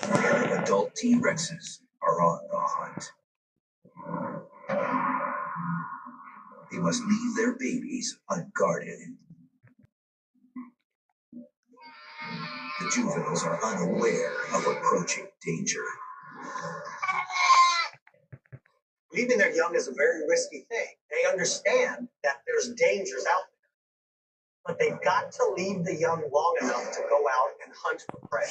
Adult T-Rexes are on the hunt. They must leave their babies unguarded. The juveniles are unaware of approaching danger. Leaving their young is a very risky thing. They understand that there's dangers out there, but they've got to leave the young long enough to go out and hunt for prey.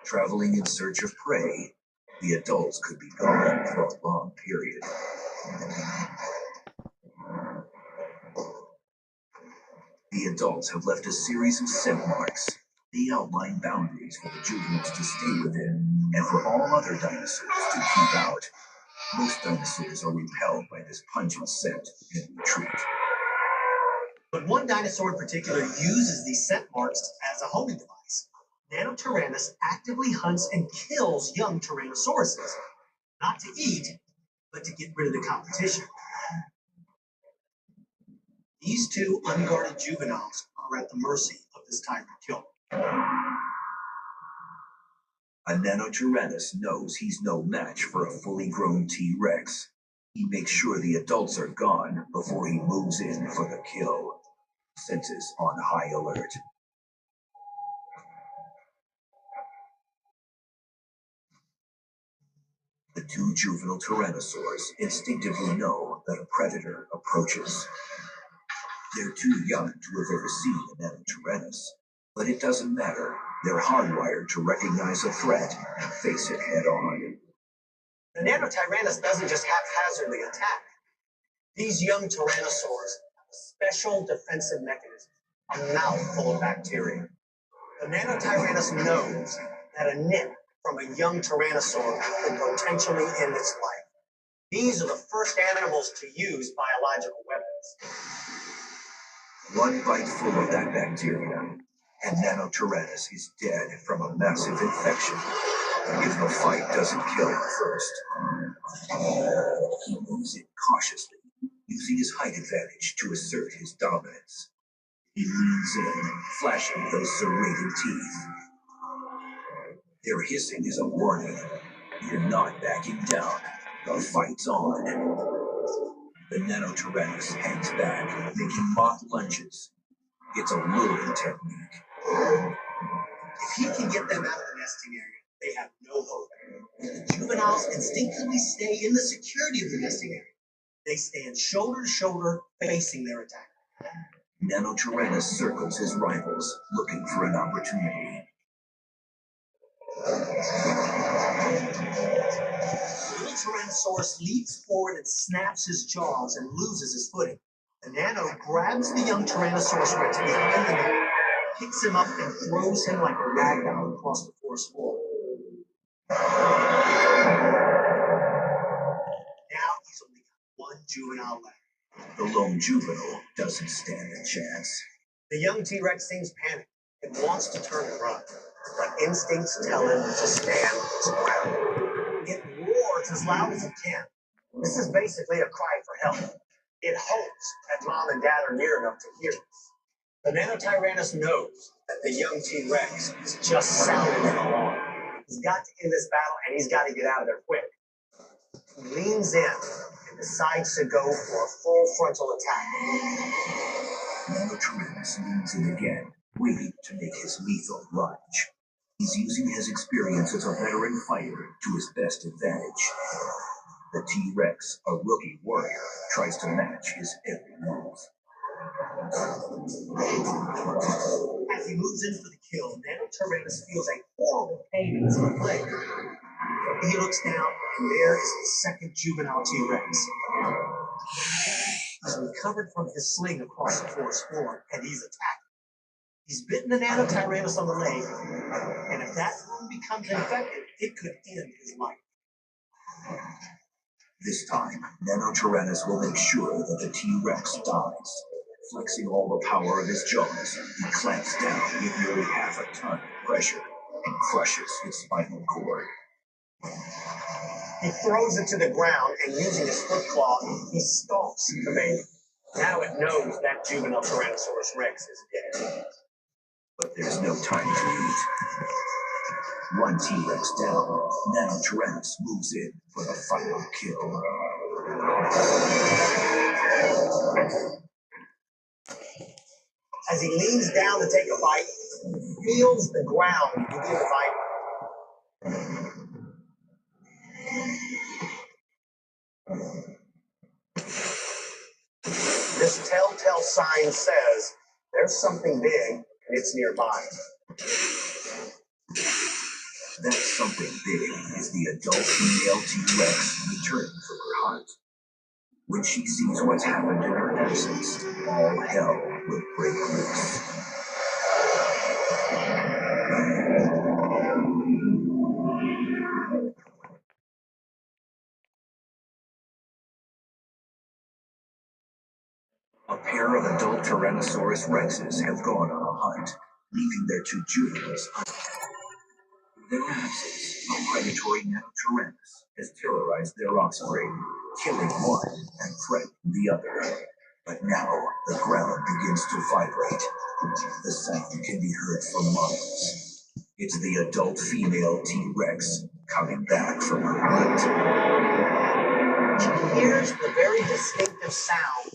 Traveling in search of prey, the adults could be gone for a long period. The adults have left a series of scent marks. They outline boundaries for the juveniles to stay within and for all other dinosaurs to keep out. Most dinosaurs are repelled by this pungent scent and retreat. But one dinosaur in particular uses these scent marks as a homing device. NanoTyrannus actively hunts and kills young Tyrannosauruses, not to eat, but to get rid of the competition. These two unguarded juveniles are at the mercy of this tyrant killer. A NanoTyrannus knows he's no match for a fully grown T-Rex. He makes sure the adults are gone before he moves in for the kill. Senses on high alert. The two juvenile tyrannosaurs instinctively know that a predator approaches. They're too young to have ever seen a NanoTyrannus, but it doesn't matter. They're hardwired to recognize a threat and face it head on. The NanoTyrannus doesn't just haphazardly attack. These young tyrannosaurs have a special defensive mechanism, a mouth full of bacteria. The NanoTyrannus knows that a nip from a young tyrannosaur could potentially end its life. These are the first animals to use biological weapons. One bite full of that bacteria, and NanoTyrannus is dead from a massive infection. If the fight doesn't kill him first. He moves in cautiously, using his height advantage to assert his dominance. He leans in, flashing those serrated teeth. Their hissing is a warning. You're not backing down. The fight's on. The NanoTyrannus hangs back, making mock lunges. It's a luring technique. If he can get them out of the nesting area, they have no hope. The juveniles instinctively stay in the security of the nesting area. They stand shoulder to shoulder, facing their attacker. NanoTyrannus circles his rivals, looking for an opportunity. Little Tyrannosaurus leaps forward and snaps his jaws and loses his footing. The Nano grabs the young Tyrannosaurus Rex behind the neck, picks him up, and throws him like a rag doll across the forest floor. Now he's only got one juvenile left. The lone juvenile doesn't stand a chance. The young T-Rex seems panicked. It wants to turn and run, but instincts tell him to stand its ground. It roars as loud as it can. This is basically a cry for help. It hopes that mom and dad are near enough to hear this. The NanoTyrannus knows that the young T-Rex is just sounding an alarm. He's got to end this battle, and he's got to get out of there quick. He leans in and decides to go for a full frontal attack. NanoTyrannus leans in again, waiting to make his lethal lunge. He's using his experience as a veteran fighter to his best advantage. The T-Rex, a rookie warrior, tries to match his every move. As he moves in for the kill, NanoTyrannus feels a horrible pain in his left leg. He looks down, and there is the second juvenile T-Rex. He's recovered from his sling across the forest floor, and he's attacking. He's bitten the NanoTyrannus on the leg, and if that wound becomes infected, it could end his life. This time, NanoTyrannus will make sure that the T-Rex dies. Flexing all the power of his jaws, he clamps down with nearly half a ton of pressure and crushes its spinal cord. He throws it to the ground, and using his foot claw, he stalks the baby. Now it knows that juvenile Tyrannosaurus Rex is dead. But there's no time to eat. One T-Rex down, NanoTyrannus moves in for the final kill. As he leans down to take a bite, he feels the ground begin to vibrate. This telltale sign says there's something big and it's nearby. That something big is the adult female T-Rex returning from her hunt. When she sees what's happened in her absence, all hell will break loose. A pair of adult Tyrannosaurus Rexes have gone on a hunt, leaving their two juveniles. Their absence, a predatory NanoTyrannus has terrorized their offspring, killing one and threatening the other. But now the ground begins to vibrate. The sound can be heard for miles. It's the adult female T-Rex coming back from her hunt. She hears the very distinctive sound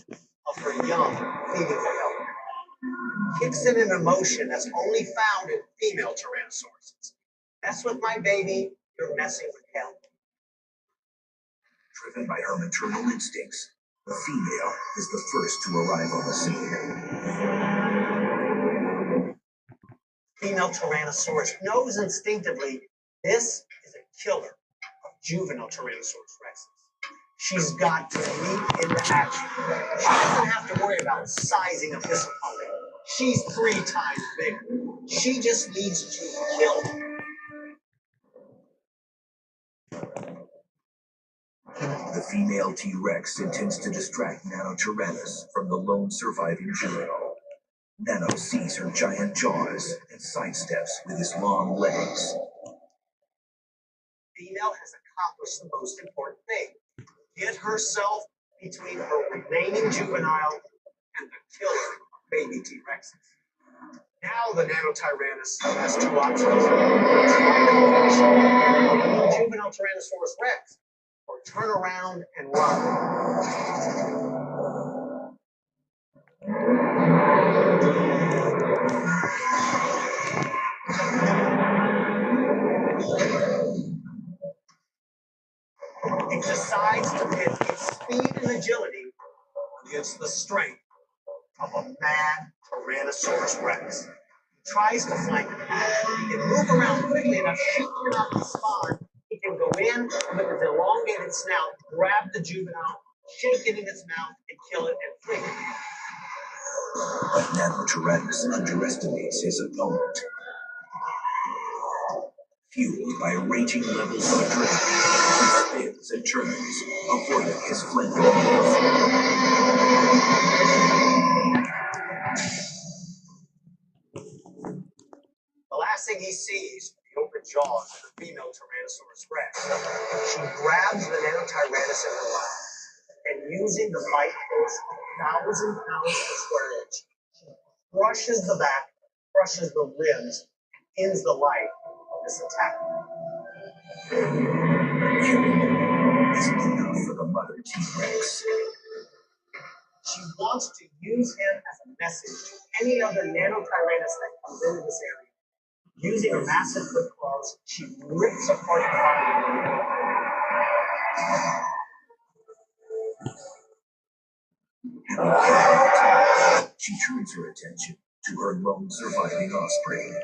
of her young pleading for help. Kicks in an emotion that's only found in female Tyrannosaurus. Mess with my baby, you're messing with hell. Driven by her maternal instincts, the female is the first to arrive on the scene. Female Tyrannosaurus knows instinctively this is a killer of juvenile Tyrannosaurus Rexes. She's got to leap into action. She doesn't have to worry about sizing up this opponent. She's 3 times bigger. She just needs to kill him. The female T-Rex intends to distract NanoTyrannus from the lone surviving juvenile. Nano sees her giant jaws and sidesteps with his long legs. Female has accomplished the most important thing. Get herself between her remaining juvenile and the killer of baby T-Rexes. Now the NanoTyrannus has 2 options. Try to finish the juvenile Tyrannosaurus Rex, or turn around and run. It decides to pit its speed and agility against the strength of a mad Tyrannosaurus Rex. He tries to flank it. He can move around quickly enough, she cannot respond. He can go in with his elongated snout, grab the juvenile, shake it in its mouth, and kill it and fling it. But NanoTyrannus underestimates his opponent. Fueled by raging levels of adrenaline, he spins and turns, avoiding his flamethrowers. The last thing he sees are the open jaws of the female Tyrannosaurus Rex. She grabs the NanoTyrannus in her lap, and using the bite force of 1,000 pounds per square inch, she crushes the back, crushes the ribs, and ends the life of this attack. Killing isn't enough for the mother T-Rex. She wants to use him as a message to any other NanoTyrannus that comes into this area. Using her massive foot claws, she rips apart the body. She turns her attention to her lone surviving offspring.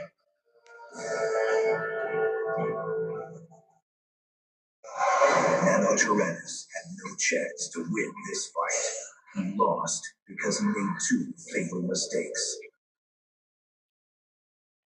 NanoTyrannus had no chance to win this fight. He lost because he made 2 fatal mistakes.